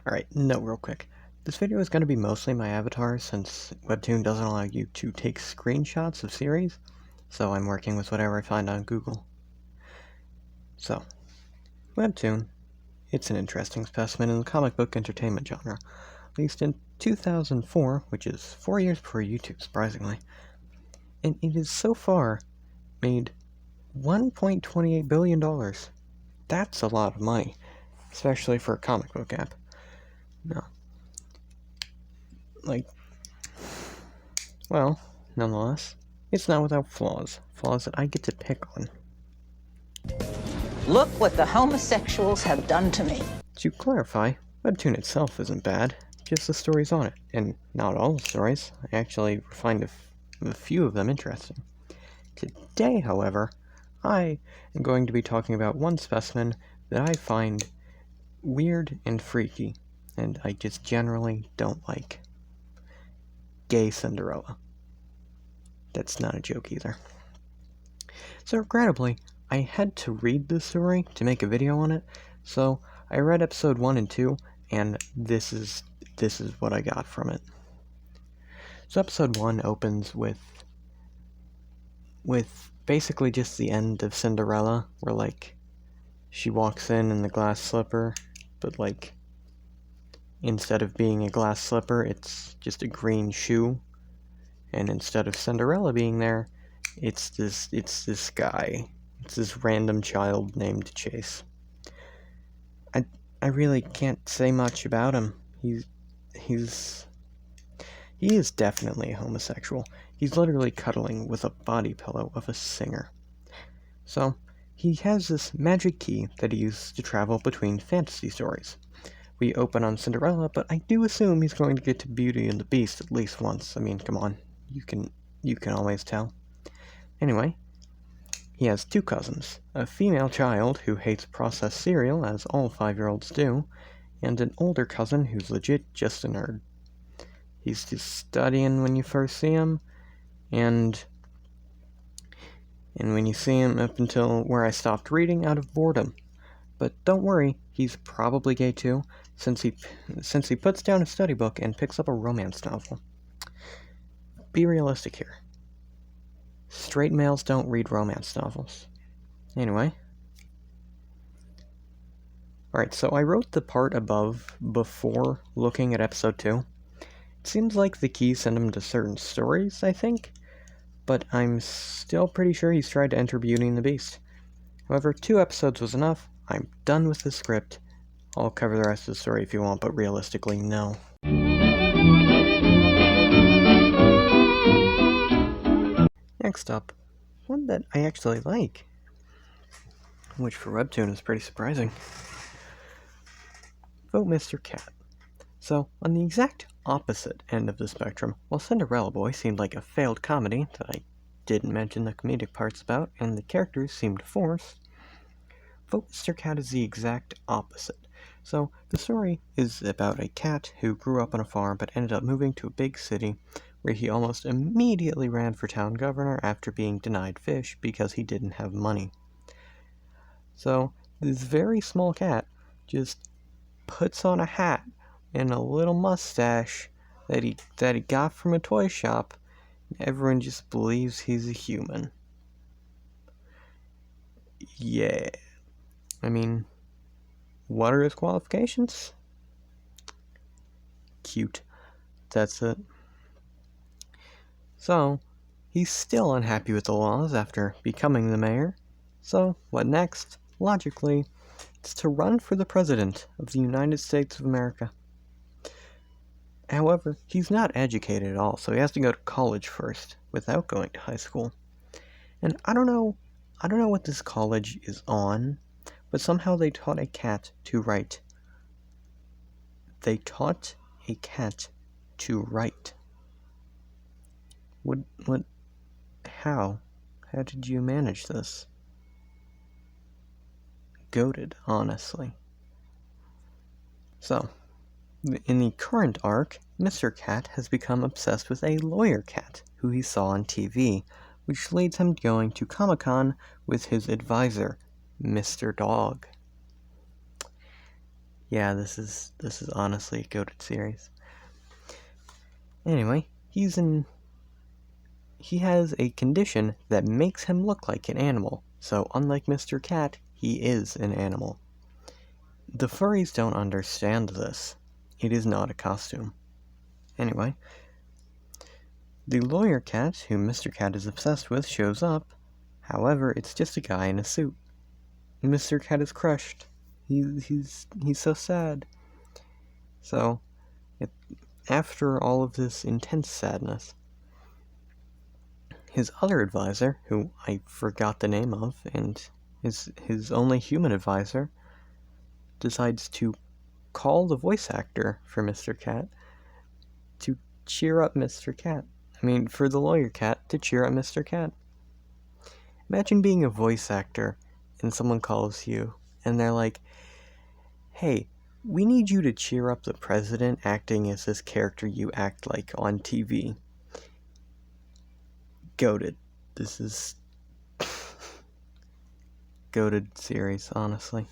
Alright, no, real quick. This video is going to be mostly my avatar since Webtoon doesn't allow you to take screenshots of series, so I'm working with whatever I find on Google. So, Webtoon, it's an interesting specimen in the comic book entertainment genre. Released in 2004, which is 4 years before YouTube, surprisingly. And it has so far made $1.28 billion. That's a lot of money, especially for a comic book app. No. Well, nonetheless, it's not without flaws. Flaws that I get to pick on. Look what the homosexuals have done to me. To clarify, Webtoon itself isn't bad, just the stories on it. And not all the stories. I actually find a few of them interesting. Today, however, I am going to be talking about one specimen that I find weird and freaky, and I just generally don't like. Gay Cinderella. That's not a joke either. So regrettably, I had to read this story to make a video on it, so I read episode 1 and 2, and this is what I got from it. So episode 1 opens with basically just the end of Cinderella, where she walks in the glass slipper, but instead of being a glass slipper, it's just a green shoe. And instead of Cinderella being there, it's this guy. It's this random child named Chase. I really can't say much about him. He is definitely a homosexual. He's literally cuddling with a body pillow of a singer. So, he has this magic key that he uses to travel between fantasy stories. We open on Cinderella, but I do assume he's going to get to Beauty and the Beast at least once. I mean, come on. You can always tell. Anyway, he has 2 cousins, a female child who hates processed cereal, as all 5-year-olds do, and an older cousin who's legit just a nerd. He's just studying when you first see him, and when you see him up until where I stopped reading out of boredom. But don't worry, he's probably gay too, since he puts down his study book and picks up a romance novel. Be realistic here. Straight males don't read romance novels. Anyway. Alright, so I wrote the part above before looking at episode 2. It seems like the keys send him to certain stories, I think, but I'm still pretty sure he's tried to enter Beauty and the Beast. However, 2 episodes was enough. I'm done with the script. I'll cover the rest of the story if you want, but realistically, no. Next up, one that I actually like, which for Webtoon is pretty surprising. Vote Mr.cat. So, on the exact opposite end of the spectrum, while Cinderella Boy seemed like a failed comedy that I didn't mention the comedic parts about, and the characters seemed forced, Vote Mr.cat is the exact opposite. So, the story is about a cat who grew up on a farm but ended up moving to a big city where he almost immediately ran for town governor after being denied fish because he didn't have money. So, this very small cat just puts on a hat and a little mustache that he got from a toy shop, and everyone just believes he's a human. Yeah. I mean, what are his qualifications? Cute. That's it. So, he's still unhappy with the laws after becoming the mayor. So, what next? Logically, it's to run for the president of the United States of America. However, he's not educated at all, so he has to go to college first, without going to high school. And I don't know what this college is on, but somehow they taught a cat to write. They taught a cat to write. How did you manage this? Goated, honestly. So, in the current arc, Mr. Cat has become obsessed with a lawyer cat who he saw on TV, which leads him going to Comic-Con with his advisor, Mr. Dog. Yeah, this is honestly a goated series. Anyway, he has a condition that makes him look like an animal. So unlike Mr. Cat, he is an animal. The furries don't understand this. It is not a costume. Anyway, the lawyer cat, who Mr. Cat is obsessed with, shows up. However, it's just a guy in a suit. Mr. Cat is crushed. He's so sad. So, after all of this intense sadness, his other advisor, who I forgot the name of, and is his only human advisor, decides to call the voice actor for Mr. Cat to cheer up Mr. Cat. I mean, for the lawyer cat to cheer up Mr. Cat. Imagine being a voice actor and someone calls you and they're like, hey, we need you to cheer up the president acting as this character you act like on TV. Goated. This is goated series, honestly.